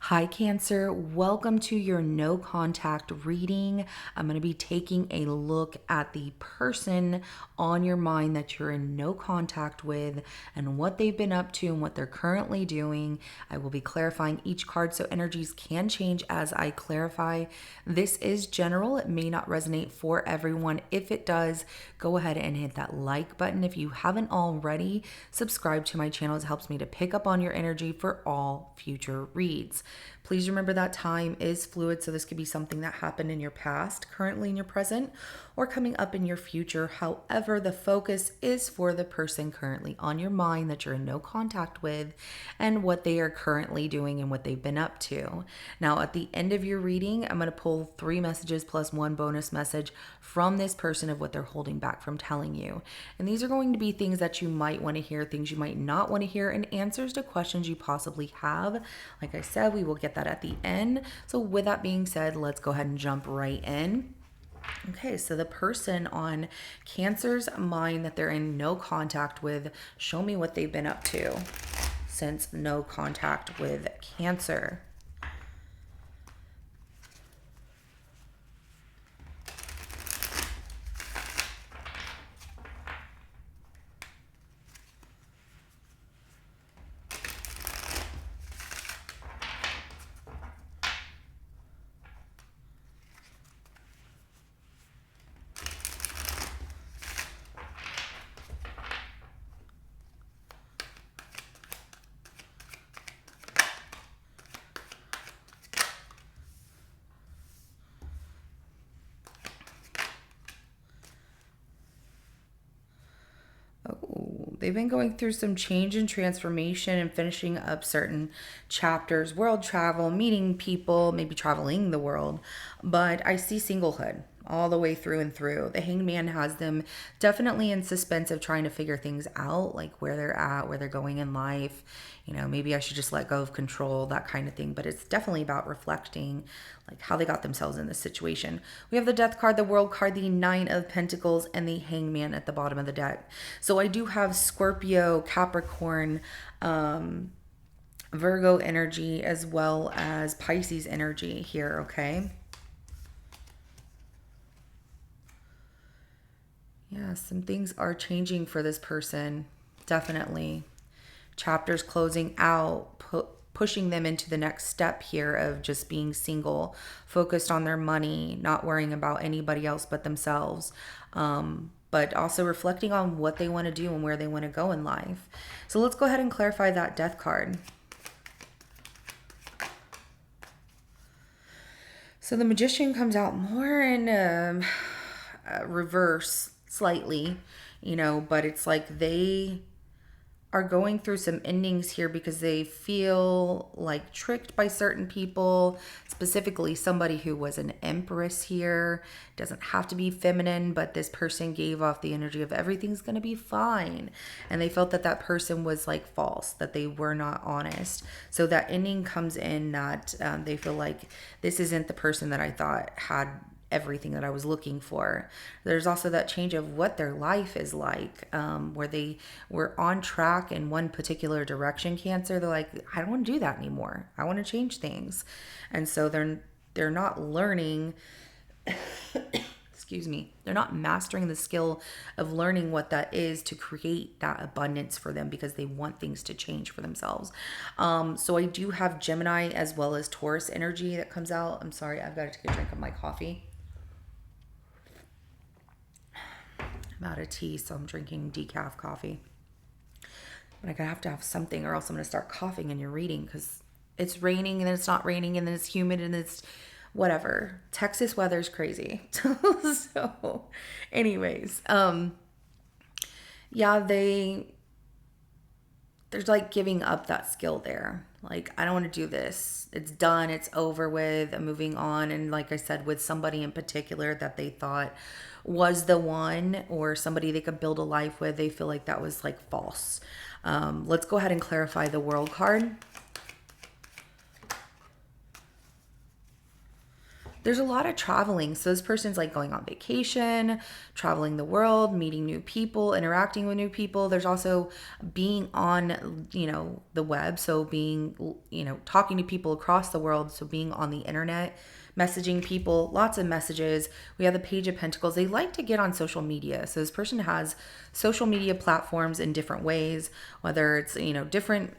Hi, Cancer. Welcome to your no contact reading. I'm going to be taking a look at the person on your mind that you're in no contact with and what they've been up to and what they're currently doing. I will be clarifying each card so energies can change as I clarify. This is general. It may not resonate for everyone. If it does, go ahead and hit that like button. If you haven't already, subscribe to my channel. It helps me to pick up on your energy for all future reads. Please remember that time is fluid, so this could be something that happened in your past, currently in your present, or coming up in your future. However, the focus is for the person currently on your mind that you're in no contact with and what they are currently doing and what they've been up to. Now, at the end of your reading, I'm going to pull 3 messages plus 1 bonus message from this person of what they're holding back from telling you. And these are going to be things that you might want to hear, things you might not want to hear, and answers to questions you possibly have. Like I said, we will get that at the end. So with that being said, let's go ahead and jump right in. Okay, so the person on Cancer's mind that they're in no contact with, show me what they've been up to since no contact with Cancer. Oh, they've been going through some change and transformation and finishing up certain chapters, world travel, meeting people, maybe traveling the world. But I see singlehood all the way through and through. The Hanged Man has them definitely in suspense of trying to figure things out, like where they're at, where they're going in life. You know, maybe I should just let go of control, that kind of thing. But it's definitely about reflecting like how they got themselves in this situation. We have the Death card, the World card, the Nine of Pentacles, and the Hanged Man at the bottom of the deck. So I do have Scorpio, Capricorn, Virgo energy, as well as Pisces energy here, okay? Yeah, some things are changing for this person, definitely. Chapters closing out, pushing them into the next step here of just being single, focused on their money, not worrying about anybody else but themselves. But also reflecting on what they want to do and where they want to go in life. So let's go ahead and clarify that Death card. So the Magician comes out more in reverse slightly, you know, but it's like they are going through some endings here because they feel like tricked by certain people, specifically somebody who was an empress here. Doesn't have to be feminine, but this person gave off the energy of everything's going to be fine. And they felt that that person was like false, that they were not honest. So that ending comes in that they feel like this isn't the person that I thought had everything that I was looking for. There's also that change of what their life is like, where they were on track in one particular direction, Cancer. They're like, I don't want to do that anymore. I want to change things. And so they're not learning excuse me, they're not mastering the skill of learning what that is to create that abundance for them because they want things to change for themselves. So I do have Gemini as well as Taurus energy that comes out. I'm sorry, I've got to take a drink of my coffee. I'm out of tea, so I'm drinking decaf coffee. But I have to have something or else I'm going to start coughing in your reading because it's raining and then it's not raining and then it's humid and it's whatever. Texas weather's crazy. So anyways, yeah, there's like giving up that skill there. Like, I don't want to do this. It's done. It's over with. I'm moving on. And like I said, with somebody in particular that they thought was the one or somebody they could build a life with, they feel like that was like false. Let's go ahead and clarify the World card. there's a lot of traveling. So this person's like going on vacation, traveling the world, meeting new people, interacting with new people. There's also being on, the web. So being, talking to people across the world. So being on the internet, messaging people, lots of messages. We have the Page of Pentacles. They like to get on social media. So this person has social media platforms in different ways, whether it's, different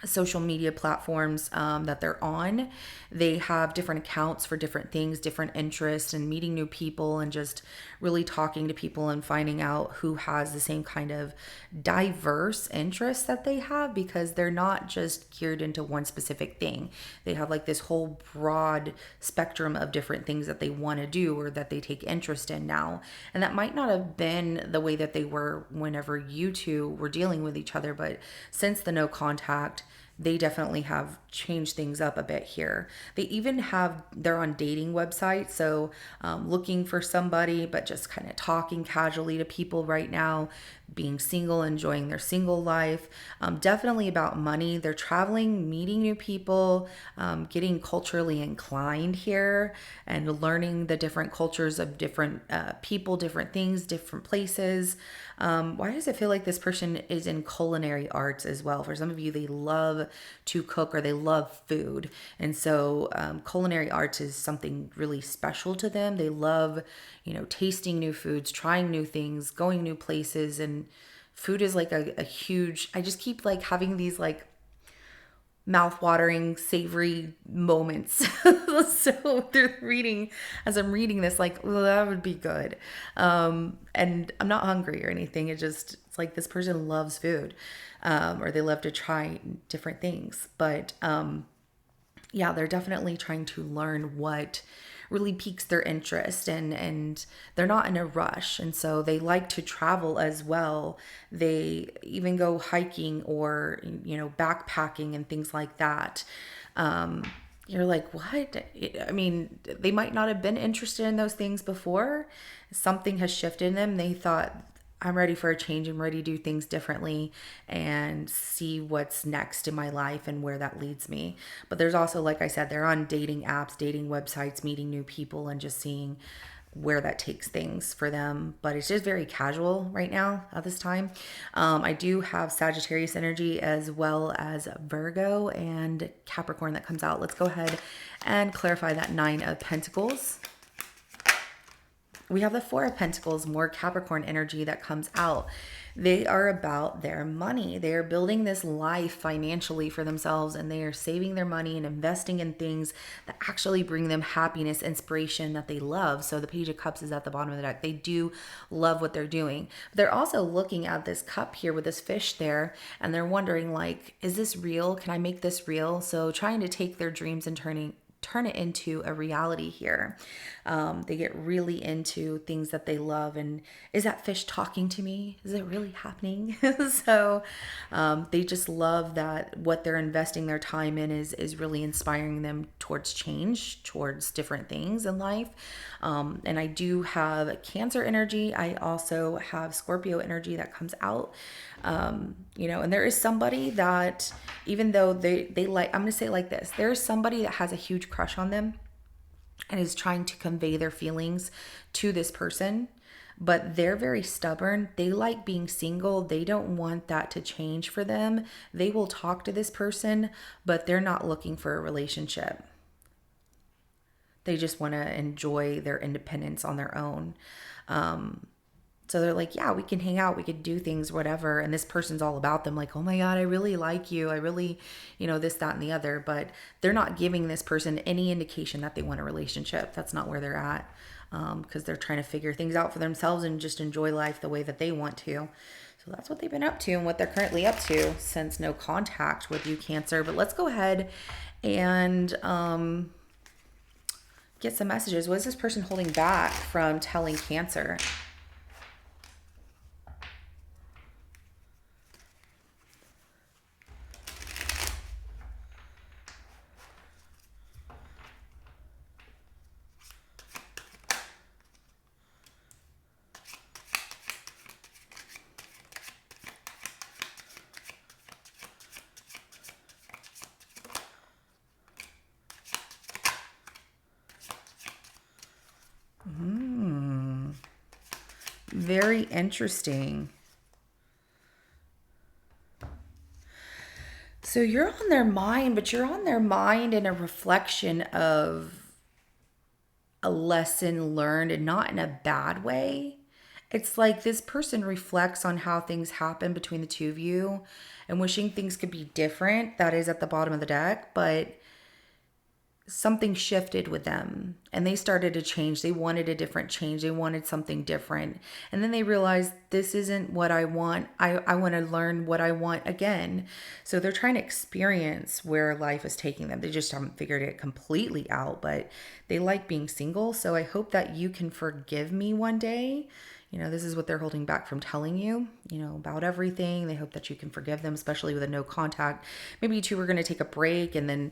social media platforms that they're on. They have different accounts for different things, different interests, and meeting new people and just really talking to people and finding out who has the same kind of diverse interests that they have, because they're not just geared into one specific thing. They have like this whole broad spectrum of different things that they want to do or that they take interest in now. And that might not have been the way that they were whenever you two were dealing with each other, but since the no contact, they definitely have changed things up a bit here. They're on dating websites, so looking for somebody, but just kind of talking casually to people right now, being single, enjoying their single life. Definitely about money. They're traveling, meeting new people, getting culturally inclined here, and learning the different cultures of different people, different things, different places. Why does it feel like this person is in culinary arts as well? For some of you, they love to cook or they love food. And so culinary arts is something really special to them. They love, tasting new foods, trying new things, going new places. And food is like a huge, I just keep like having these like mouth-watering, savory moments. So as I'm reading this, like, well, that would be good. And I'm not hungry or anything. It's like this person loves food, or they love to try different things. But yeah, they're definitely trying to learn what really piques their interest, and they're not in a rush, and so they like to travel as well. They even go hiking or backpacking and things like that. You're like, what? I mean, they might not have been interested in those things before. Something has shifted in them. They thought, I'm ready for a change. I'm ready to do things differently and see what's next in my life and where that leads me. But there's also, like I said, they're on dating apps, dating websites, meeting new people, and just seeing where that takes things for them. But it's just very casual right now at this time. I do have Sagittarius energy as well as Virgo and Capricorn that comes out. Let's go ahead and clarify that Nine of Pentacles. We have the Four of Pentacles, more Capricorn energy that comes out. They are about their money. They are building this life financially for themselves, and they are saving their money and investing in things that actually bring them happiness, inspiration that they love. So the Page of Cups is at the bottom of the deck. They do love what they're doing. They're also looking at this cup here with this fish there, and they're wondering, like, is this real? Can I make this real? So trying to take their dreams and turn it into a reality here. They get really into things that they love. And is that fish talking to me? Is it really happening? So they just love that what they're investing their time in is really inspiring them towards change, towards different things in life. And I do have Cancer energy. I also have Scorpio energy that comes out. And there is somebody that, even though they like, I'm going to say it like this, there is somebody that has a huge crush on them and is trying to convey their feelings to this person, but they're very stubborn. They like being single. They don't want that to change for them. They will talk to this person, but they're not looking for a relationship. They just want to enjoy their independence on their own. So they're like, yeah, we can hang out, we could do things, whatever. And this person's all about them, like, oh my God, I really like you. I really, this, that, and the other. But they're not giving this person any indication that they want a relationship. That's not where they're at, because they're trying to figure things out for themselves and just enjoy life the way that they want to. So that's what they've been up to and what they're currently up to since no contact with you, Cancer. But let's go ahead and get some messages. What is this person holding back from telling Cancer? Very interesting. So you're on their mind, but you're on their mind in a reflection of a lesson learned and not in a bad way. It's like this person reflects on how things happen between the two of you and wishing things could be different. That is at the bottom of the deck, but something shifted with them and they started to change. They wanted a different change. They wanted something different. And then they realized this isn't what I want. I want to learn what I want again. So they're trying to experience where life is taking them. They just haven't figured it completely out, but they like being single. So I hope that you can forgive me one day. This is what they're holding back from telling you, about everything. They hope that you can forgive them, especially with a no contact. Maybe you two are going to take a break and then,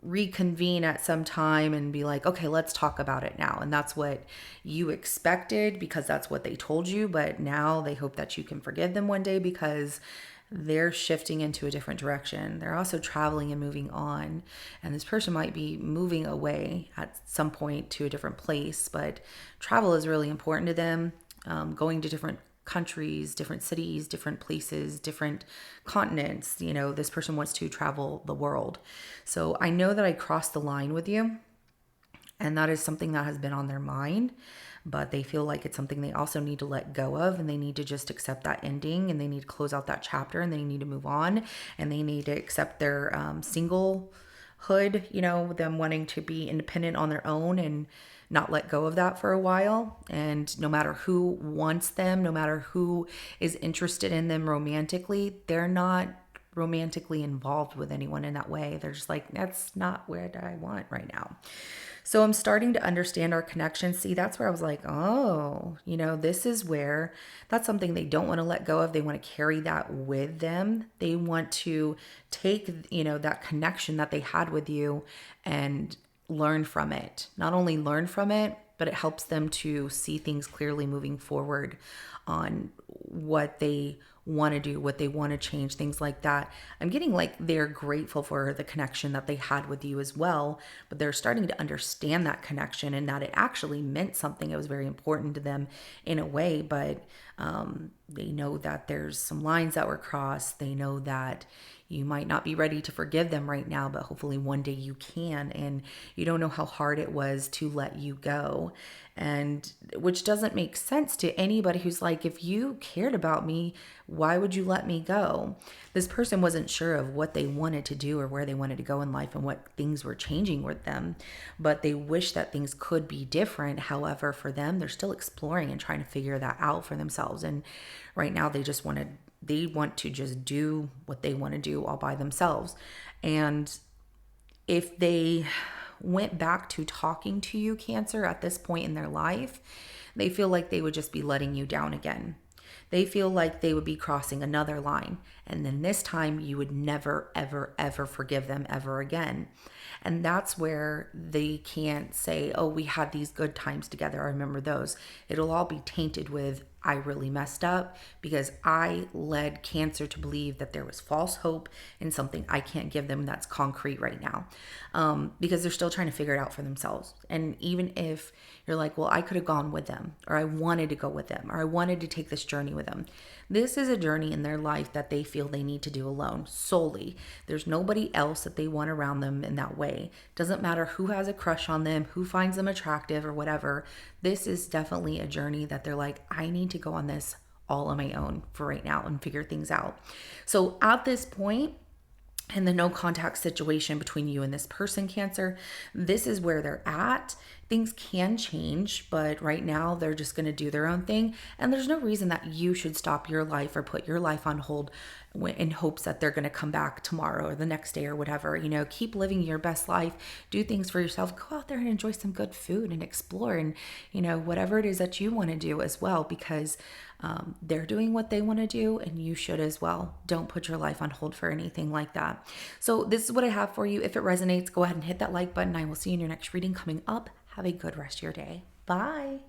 reconvene at some time and be like, okay, let's talk about it now. And that's what you expected because that's what they told you. But now they hope that you can forgive them one day because they're shifting into a different direction. They're also traveling and moving on. And this person might be moving away at some point to a different place, but travel is really important to them. Going to different countries, different cities, different places, different continents. This person wants to travel the world. So I know that I crossed the line with you, and that is something that has been on their mind, but they feel like it's something they also need to let go of, and they need to just accept that ending, and they need to close out that chapter, and they need to move on, and they need to accept their singlehood, them wanting to be independent on their own and not let go of that for a while. And no matter who wants them, no matter who is interested in them romantically, they're not romantically involved with anyone in that way. They're just like, that's not what I want right now. So I'm starting to understand our connection. See, that's where I was like, oh, this is where that's something they don't want to let go of. They want to carry that with them. They want to take, that connection that they had with you and learn from it. Not only learn from it, but it helps them to see things clearly moving forward on what they want to do, what they want to change, things like that. I'm getting like they're grateful for the connection that they had with you as well, but they're starting to understand that connection and that it actually meant something. It was very important to them in a way, but they know that there's some lines that were crossed. They know that you might not be ready to forgive them right now, but hopefully one day you can. And you don't know how hard it was to let you go. And which doesn't make sense to anybody who's like, if you cared about me, why would you let me go? This person wasn't sure of what they wanted to do or where they wanted to go in life and what things were changing with them, but they wish that things could be different. However, for them, they're still exploring and trying to figure that out for themselves. And right now they want to just do what they want to do all by themselves. And if they went back to talking to you, Cancer, at this point in their life, they feel like they would just be letting you down again. They feel like they would be crossing another line. And then this time you would never, ever, ever forgive them ever again. And that's where they can't say, oh, we had these good times together. I remember those. It'll all be tainted with, I really messed up because I led Cancer to believe that there was false hope in something I can't give them that's concrete right now, because they're still trying to figure it out for themselves. And even if you're like, well, I could have gone with them, or I wanted to go with them, or I wanted to take this journey with them. This is a journey in their life that they feel they need to do alone, solely. There's nobody else that they want around them in that way. Doesn't matter who has a crush on them, who finds them attractive or whatever. This is definitely a journey that they're like, I need to go on this all on my own for right now and figure things out. So at this point, in the no contact situation between you and this person, Cancer, this is where they're at. Things can change, but right now they're just going to do their own thing. And there's no reason that you should stop your life or put your life on hold in hopes that they're going to come back tomorrow or the next day or whatever. Keep living your best life. Do things for yourself. Go out there and enjoy some good food and explore and, whatever it is that you want to do as well, because they're doing what they want to do and you should as well. Don't put your life on hold for anything like that. So this is what I have for you. If it resonates, go ahead and hit that like button. I will see you in your next reading coming up. Have a good rest of your day. Bye.